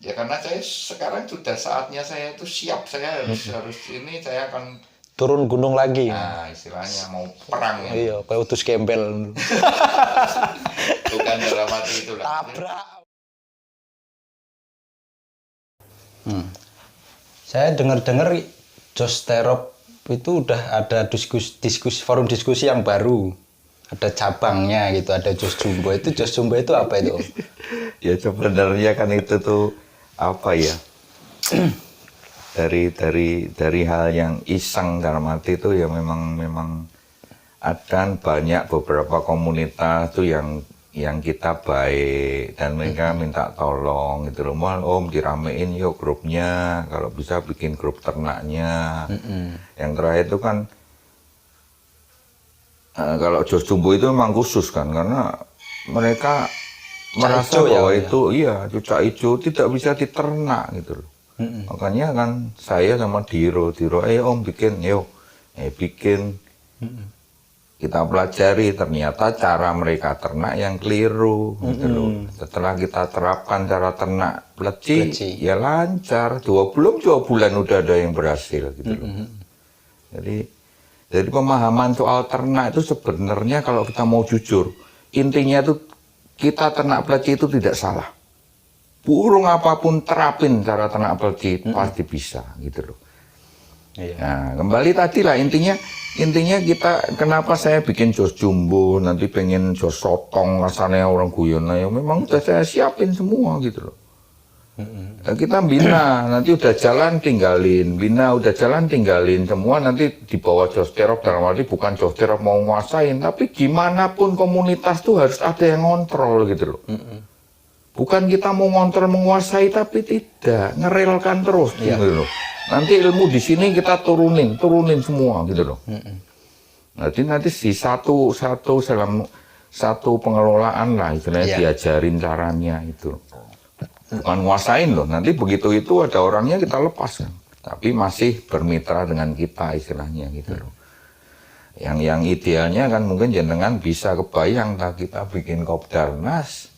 Ya karena saya sekarang sudah saatnya saya itu siap, saya harus ini saya akan turun gunung lagi. istilahnya mau perang ya. Iya, kayak utus gembel. Bukan dalam arti itulah. Tabrak. Saya dengar-dengar Jos Terop itu udah ada diskusi forum diskusi yang baru. Ada cabangnya gitu, ada Jos Jumbo. Itu Jos Jumbo itu apa itu? Ya sebenarnya kan itu tuh apa ya? dari hal yang iseng dalam arti itu ya memang ada banyak beberapa komunitas tuh yang kita baik dan mereka minta tolong gitu loh, mal om diramein yuk grupnya, kalau bisa bikin grup ternaknya. Yang terakhir itu kan kalau Jos Jumbo itu memang khusus kan karena mereka merasa bahwa itu iya cucak hijau tidak bisa diternak gitu loh. Makanya kan saya sama Diro om bikin yuk bikin. Kita pelajari ternyata cara mereka ternak yang keliru gitu loh. Setelah kita terapkan cara ternak pleci, ya lancar. 2 bulan udah ada yang berhasil gitu loh. Jadi pemahaman soal ternak itu sebenarnya kalau kita mau jujur, intinya itu kita ternak pleci itu tidak salah. Burung apapun terapin cara ternak pleci pasti bisa gitu loh. Iya. Nah, kembali tadi lah intinya kita kenapa saya bikin Jos Jumbo, nanti pengen Jos Sotong rasanya orang guyon, ya memang udah saya siapin semua gitu loh. Nah, kita bina, nanti udah jalan tinggalin, bina udah jalan tinggalin semua, nanti di bawah Jos Terop dalam arti bukan Jos Terop mau nguasain, tapi gimana pun komunitas tuh harus ada yang ngontrol gitu loh. Bukan kita mau ngontrol menguasai tapi tidak ngerelkan terus gitu loh. Nanti ilmu di sini kita turunin semua gitu loh. Nanti di satu pengelolaan lah istilahnya diajarin caranya itu. Bukan nguasain loh. Nanti begitu itu ada orangnya kita lepaskan. Tapi masih bermitra dengan kita istilahnya gitu loh. Yang idealnya kan mungkin jenengan bisa kebayang tak kita bikin kopdarnas.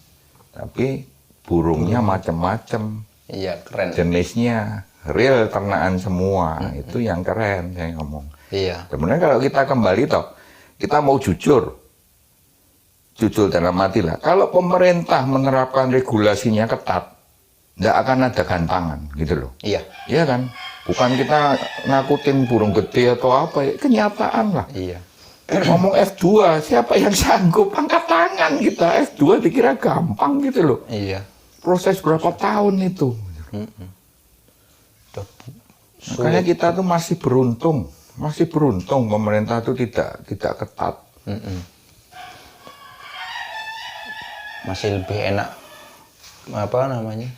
Tapi burungnya macam-macam. Iya, keren. Jenisnya real ternakan semua. Itu yang keren saya ngomong. Iya. Sebenarnya kalau kita kembali toh, kita mau jujur dalam arti lah. Kalau pemerintah menerapkan regulasinya ketat, nggak akan ada gantangan gitu loh. Iya. Iya kan? Bukan kita ngakutin burung gede atau apa ya, kenyataan lah. Iya. Ngomong F2, siapa yang sanggup angkat tangan kita? F2 dikira gampang gitu loh. Iya. Proses berapa tahun itu? Makanya kita tuh masih beruntung pemerintah itu tidak ketat. Masih lebih enak apa namanya?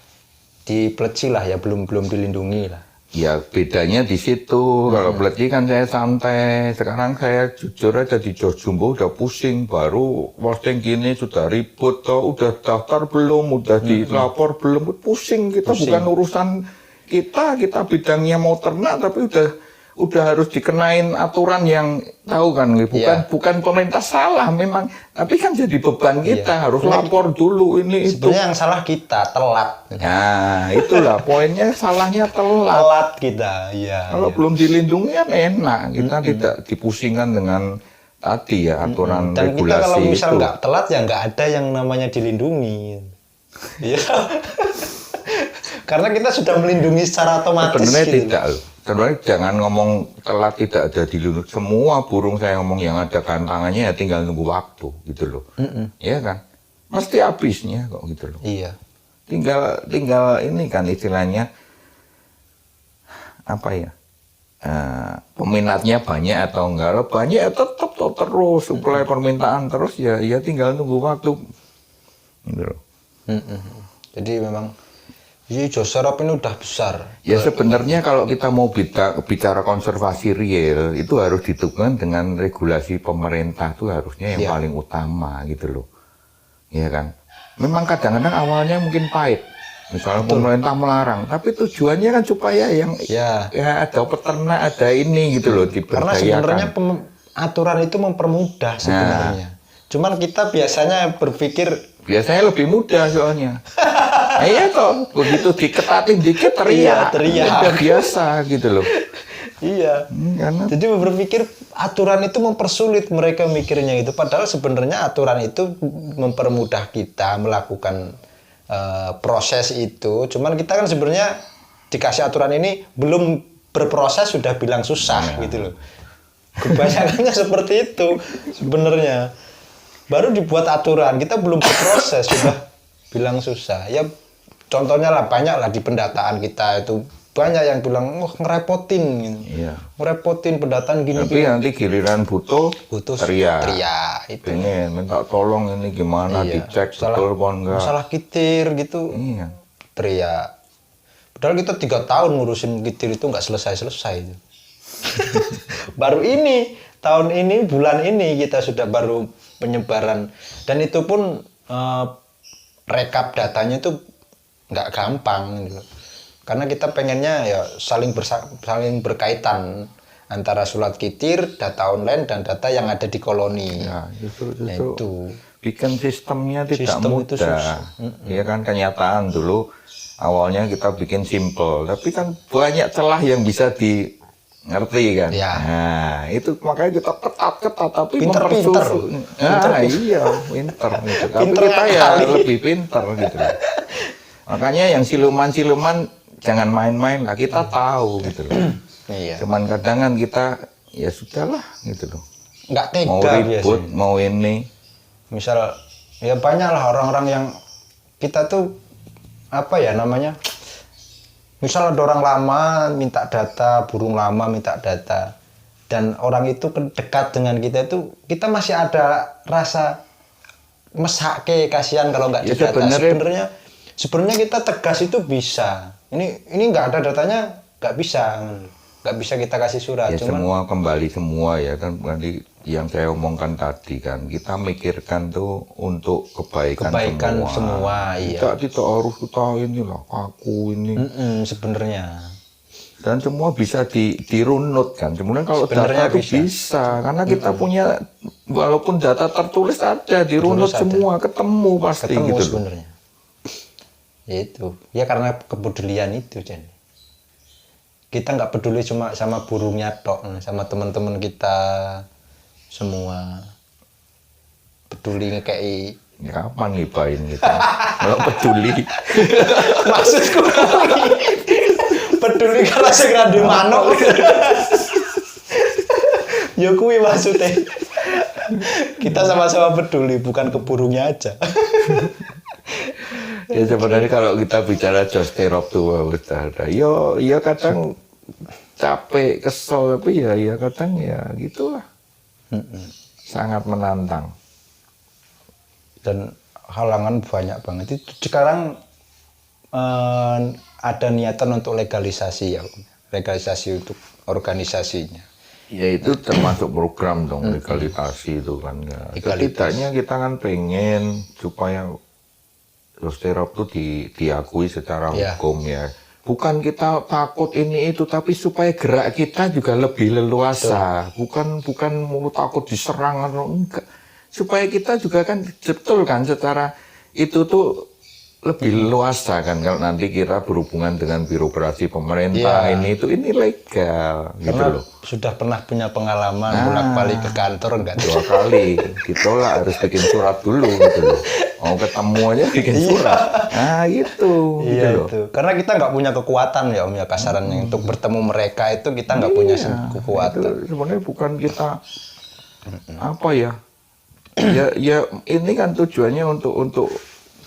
Dipleci lah ya, belum dilindungi lah. Ya bedanya di situ. Kalau pleci kan saya santai. Sekarang saya jujur aja di Jos Jumbo udah pusing. Baru posting gini sudah ribut. Udah daftar belum? Udah dilapor belum? Pusing kita. Bukan urusan kita bidangnya mau ternak tapi udah harus dikenain aturan yang tahu kan, bukan pemerintah salah memang, tapi kan jadi beban kita harus lapor dulu ini itu. Sebenarnya yang salah kita telat. Nah itulah poinnya, salahnya telat kita. Iya. Kalau belum dilindungi kan enak, kita tidak dipusingkan dengan tadi ya aturan dan regulasi. Dan kita kalau misal itu nggak telat ya nggak ada yang namanya dilindungi. Iya. Karena kita sudah melindungi secara otomatis. Sebenarnya gitu. tidak loh. Sebenarnya jangan ngomong telat tidak ada dilindungi. Semua burung saya ngomong yang ada gantangannya ya tinggal nunggu waktu gitu loh. Iya kan? Mesti habisnya kok gitu loh. Iya. Tinggal ini kan istilahnya apa ya? Peminatnya banyak atau enggak? Kalau banyak ya tetap terus suplai permintaan terus ya tinggal nunggu waktu. Gitu loh. Jadi memang Jos Terop ini udah besar. Ya sebenarnya kalau kita mau bicara konservasi real itu harus didukung dengan regulasi pemerintah, itu harusnya yang paling utama gitu loh. Ya kan? Memang kadang-kadang awalnya mungkin pahit. Misalnya pemerintah melarang, tapi tujuannya kan supaya yang ya ada peternak, ada ini gitu loh diberdayakan. Karena sebenarnya aturan itu mempermudah sebenarnya. Cuman kita biasanya berpikir biasanya lebih mudah soalnya. Iya toh, begitu diketatin dikit Iya, teriak. teriak. Udah biasa gitu loh. Iya. Karena Jadi berpikir aturan itu mempersulit mereka mikirnya itu. Padahal sebenarnya aturan itu mempermudah kita melakukan proses itu. Cuman kita kan sebenarnya dikasih aturan ini belum berproses sudah bilang susah gitu loh. Kebanyakannya seperti itu sebenarnya. Baru dibuat aturan, kita belum berproses sudah bilang susah. Ya contohnya lah banyak lah di pendataan kita itu banyak yang bilang ngerepotin gitu. iya. Ngerepotin pendataan gini. Tapi nanti giliran butuh teriak. Itu. Pengen minta tolong ini gimana Iya. dicek betul apa enggak. Masalah kitir gitu. Iya. Teriak. Padahal kita 3 tahun ngurusin kitir itu nggak selesai-selesai itu. Baru ini, tahun ini, bulan ini kita sudah baru penyebaran. Dan itu pun rekap datanya itu nggak gampang gitu. Karena kita pengennya ya saling berkaitan antara surat kitir, data online dan data yang ada di koloni. Ya, justru itu. bikin sistemnya tidak Sistem itu mudah. Ya kan kenyataan dulu awalnya kita bikin simple, tapi kan banyak celah yang bisa ngerti kan. Ya. Nah, itu makanya kita ketat tapi Pinter-pinter. Iya, pinter gitu. Tapi Pinter kita ya kali. lebih pinter gitu. Makanya yang siluman-siluman jangan main-main lah, kita tahu gitu loh. Iya. Cuman kadang kan kita ya sudahlah gitu loh. Nggak tega Mau ribut, biasanya. mau ini. Misal ya banyak lah orang-orang yang kita tuh apa ya namanya, misal ada orang lama minta data, burung lama minta data, dan orang itu dekat dengan kita itu kita masih ada rasa mesake, kasihan kalau nggak Ya, didata. sebenarnya- Sebenarnya kita tegas itu bisa. Ini nggak ada datanya, nggak bisa kita kasih surat. Ya Cuman semua kembali semua ya kan tadi yang saya omongkan tadi kan kita mikirkan tuh untuk kebaikan semua, iya. Tidak harus kita inilah kaku ini sebenarnya. dan semua bisa dirunut kan. Sebenarnya kalau Sebenarnya data itu bisa karena kita punya walaupun data tertulis ada dirunut Tertulis ada. semua ketemu pasti Ketemu gitu loh. sebenarnya. Ya itu, ya karena kepedulian itu, Jen. Kita nggak peduli cuma sama burungnya tok, sama teman-teman kita semua. Peduli ngekei. Ya, kapan ngibain kita kalau peduli. Maksudku peduli karena segera di manuk. Ya kuwi maksudnya. Kita sama-sama peduli, bukan ke burungnya aja. Ya sebenarnya kalau kita bicara Josterop tuh udah yo kadang capek kesel tapi ya kadang ya gitulah sangat menantang Dan halangan banyak banget itu sekarang ada niatan untuk legalisasi ya, legalisasi untuk organisasinya. ya itu termasuk program dong legalisasi itu kan ya. Legalitas. Setidaknya kita kan pengen supaya Josterop itu diakui secara Ya. hukum ya. Bukan kita takut ini itu, tapi supaya gerak kita juga lebih leluasa. Bukan mau takut diserang atau enggak. Supaya kita juga kan betul kan secara itu tuh lebih leluasa kan kalau nanti kita berhubungan dengan birokrasi pemerintah Ya. ini legal gitu Karena loh. sudah pernah punya pengalaman bolak-balik ke kantor enggak? 2 kali ditolak harus bikin surat dulu gitu loh. Mau ketemu aja bikin surat. Nah gitu. Iya gitu loh. itu. Karena kita nggak punya kekuatan ya Om ya kasarannya untuk bertemu mereka itu kita nggak punya kekuatan. Itu sebenarnya bukan kita apa ya ini kan tujuannya untuk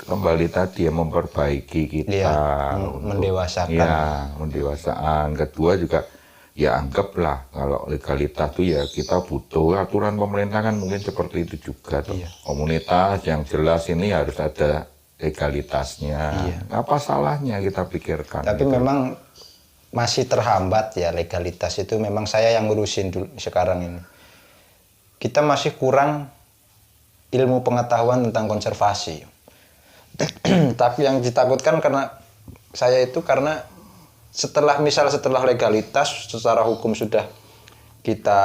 kembali tadi ya memperbaiki kita Iya, untuk- mendewasakan. ya mendewasaan. Kedua juga ya anggaplah kalau legalitas itu ya kita butuh aturan pemerintah kan mungkin seperti itu juga tuh. Iya. Komunitas yang jelas ini harus ada legalitasnya. Iya. Apa salahnya kita pikirkan Tapi gitu. memang masih terhambat ya legalitas itu, memang saya yang ngurusin dulu sekarang ini. Kita masih kurang ilmu pengetahuan tentang konservasi. Tapi yang ditakutkan karena saya itu karena setelah legalitas secara hukum sudah kita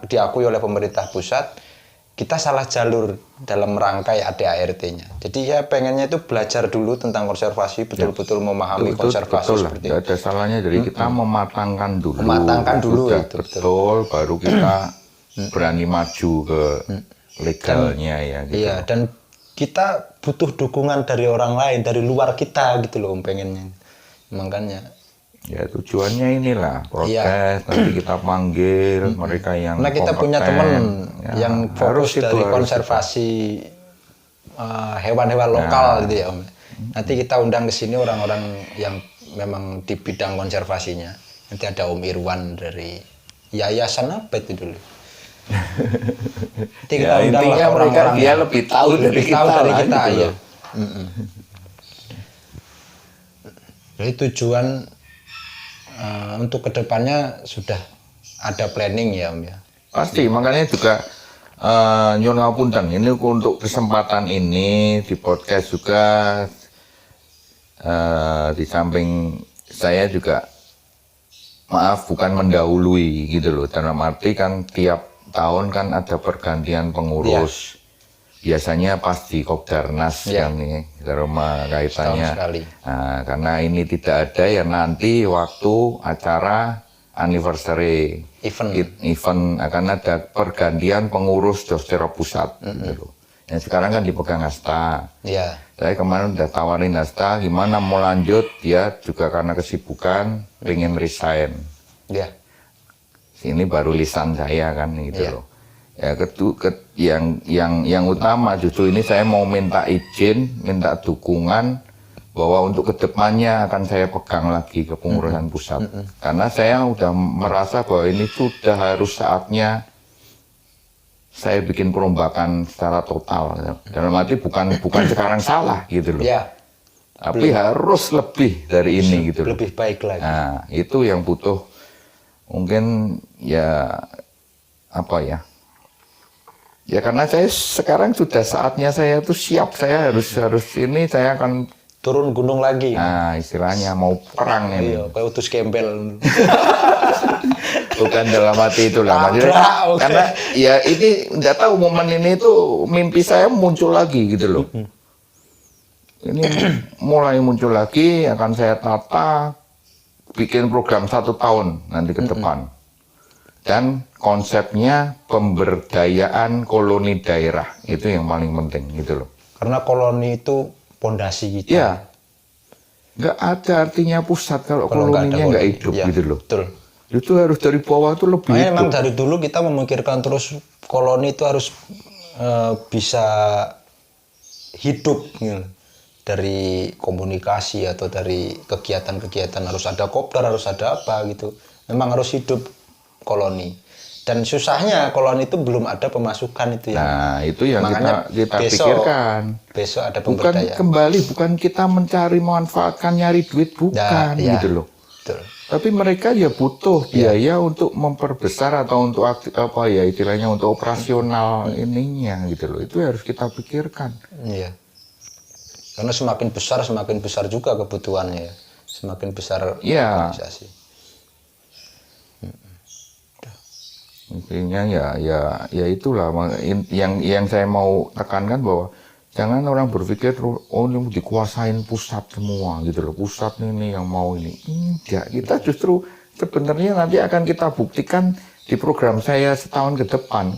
diakui oleh pemerintah pusat, kita salah jalur dalam merangkai ADART-nya. Jadi ya pengennya itu belajar dulu tentang konservasi, betul-betul memahami konservasi betul lah. seperti Nggak itu. ada salahnya. Jadi kita mematangkan dulu. Mematangkan dulu Sudah itu, betul, baru kita berani maju ke legalnya ya. Gitu. Iya, dan kita butuh dukungan dari orang lain, dari luar kita gitu loh pengennya. Makanya Ya tujuannya inilah protes, nanti kita panggil mereka yang karena kita punya kompeten. teman Ya, yang harus fokus itu, dari harus konservasi hewan-hewan lokal gitu ya Om. Nanti kita undang ke sini orang-orang yang memang di bidang konservasinya. Nanti ada Om Irwan dari yayasan apa itu dulu. Nanti kita Ya, undang lah intinya mereka orang-orang dia yang lebih tahu dari kita dari lah, kita gitu ya. loh. Jadi tujuan untuk kedepannya sudah ada planning ya Om ya. Pasti, makanya juga nyuwun ngapunten ini untuk kesempatan ini di podcast juga di samping saya juga maaf bukan mendahului gitu loh. Dalam arti kan tiap tahun kan ada pergantian pengurus. Biasanya pas di Kopdarnas kan nih, rumah kaitannya. Setahun sekali. Nah, karena ini tidak ada ya nanti waktu acara anniversary event akan ada pergantian pengurus Jostero Pusat gitu loh. Yang sekarang kan dipegang Asta. Iya. Saya kemarin udah tawarin Asta gimana mau lanjut, dia juga karena kesibukan pengen resign. Iya. Ini baru lisan saya kan gitu Iya. loh. Ya yang utama justru ini saya mau minta izin, minta dukungan bahwa untuk kedepannya akan saya pegang lagi kepengurusan pusat. Karena saya udah merasa bahwa ini sudah harus saatnya saya bikin perombakan secara total. Dalam arti bukan sekarang salah gitu loh. Ya, Tapi harus lebih dari ini gitu loh. lebih baik lagi. Nah, itu yang butuh mungkin ya apa ya? Ya karena saya sekarang sudah saatnya saya tuh siap, saya harus ini saya akan Turun gunung lagi. nah istilahnya mau perang ini. Iya, kayak utus gembel. Bukan dalam hati itulah maksudnya. Tabrak, oke. Karena ya ini nggak tahu momen ini tuh mimpi saya muncul lagi gitu loh. Ini mulai muncul lagi akan saya tata bikin program 1 tahun nanti ke depan. Dan konsepnya pemberdayaan koloni daerah itu yang paling penting gitu loh. Karena koloni itu pondasi kita. Iya. Nggak ada artinya pusat kalau Kalau nggak ada koloninya nggak koloni. hidup Iya, gitu loh. Betul. Itu harus dari bawah tuh lebih Makanya hidup. memang dari dulu kita memikirkan terus koloni itu harus bisa hidup gitu. Dari komunikasi atau dari kegiatan-kegiatan harus ada kopdar, harus ada apa gitu. Memang harus hidup koloni. Dan susahnya koloni itu belum ada pemasukan itu ya. Nah, itu yang Makanya kita besok- pikirkan. Besok ada Bukan pemberdayaan. kembali, bukan kita mencari manfaatkan nyari duit, bukan Ya, gitu loh. Betul. Tapi mereka ya butuh biaya untuk memperbesar atau untuk apa ya istilahnya untuk operasional ininya gitu loh. Itu harus kita pikirkan. Iya. Karena semakin besar juga kebutuhannya ya. Semakin besar Iya. organisasi. Intinya ya itulah yang saya mau tekankan bahwa jangan orang berpikir oh ini dikuasain pusat semua gitu loh. Pusat ini yang mau ini. Enggak, kita justru sebenarnya nanti akan kita buktikan di program saya setahun ke depan.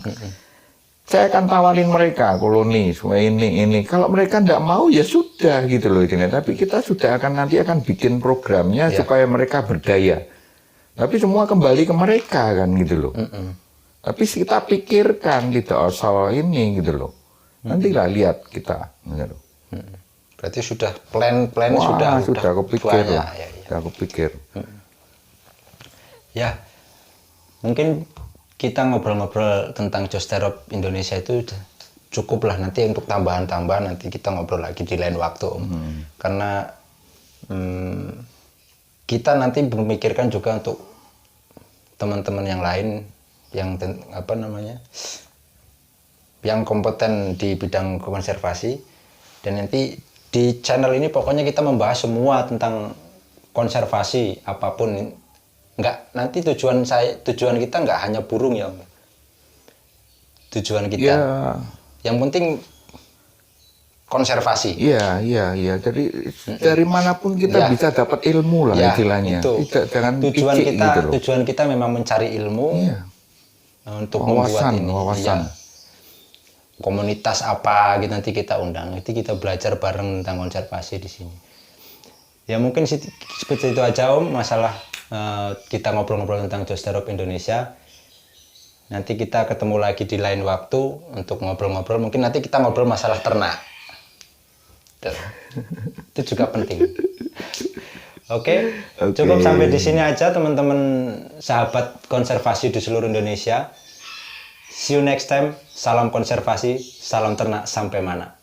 Saya akan tawarin mereka koloni semua ini. Kalau mereka enggak mau ya sudah gitu loh ini. Tapi kita sudah nanti akan bikin programnya supaya mereka berdaya. Tapi semua kembali ke mereka kan gitu loh. Tapi kita pikirkan tidak asal ini gitu loh. Nantilah lihat kita. Gitu. Berarti sudah plan Wah, sudah kepikir banyak, loh. ya. Sudah kepikir. Ya, mungkin kita ngobrol-ngobrol tentang Josterop Indonesia itu cukup lah. Nanti untuk tambahan-tambahan nanti kita ngobrol lagi di lain waktu, Om. Karena kita nanti memikirkan juga untuk teman-teman yang lain yang yang kompeten di bidang konservasi, dan nanti di channel ini pokoknya kita membahas semua tentang konservasi apapun. Nanti tujuan kita nggak hanya burung ya Om. tujuan kita. Ya, Yang penting konservasi. iya. Jadi dari manapun kita Ya. bisa dapat ilmu lah Ya, istilahnya. itu. Tidak jangan Tujuan picik kita gitu loh. tujuan kita memang mencari ilmu Iya. untuk membuat ini. Wawasan. Iya. Komunitas apa gitu nanti kita undang. Nanti kita belajar bareng tentang konservasi di sini. Ya mungkin seperti itu aja Om masalah kita ngobrol-ngobrol tentang Joss Terop Indonesia. Nanti kita ketemu lagi di lain waktu untuk ngobrol-ngobrol. Mungkin nanti kita ngobrol masalah ternak. Tuh. Itu juga penting. Oke, cukup sampai di sini aja teman-teman sahabat konservasi di seluruh Indonesia. See you next time. Salam konservasi, salam ternak sampai mana.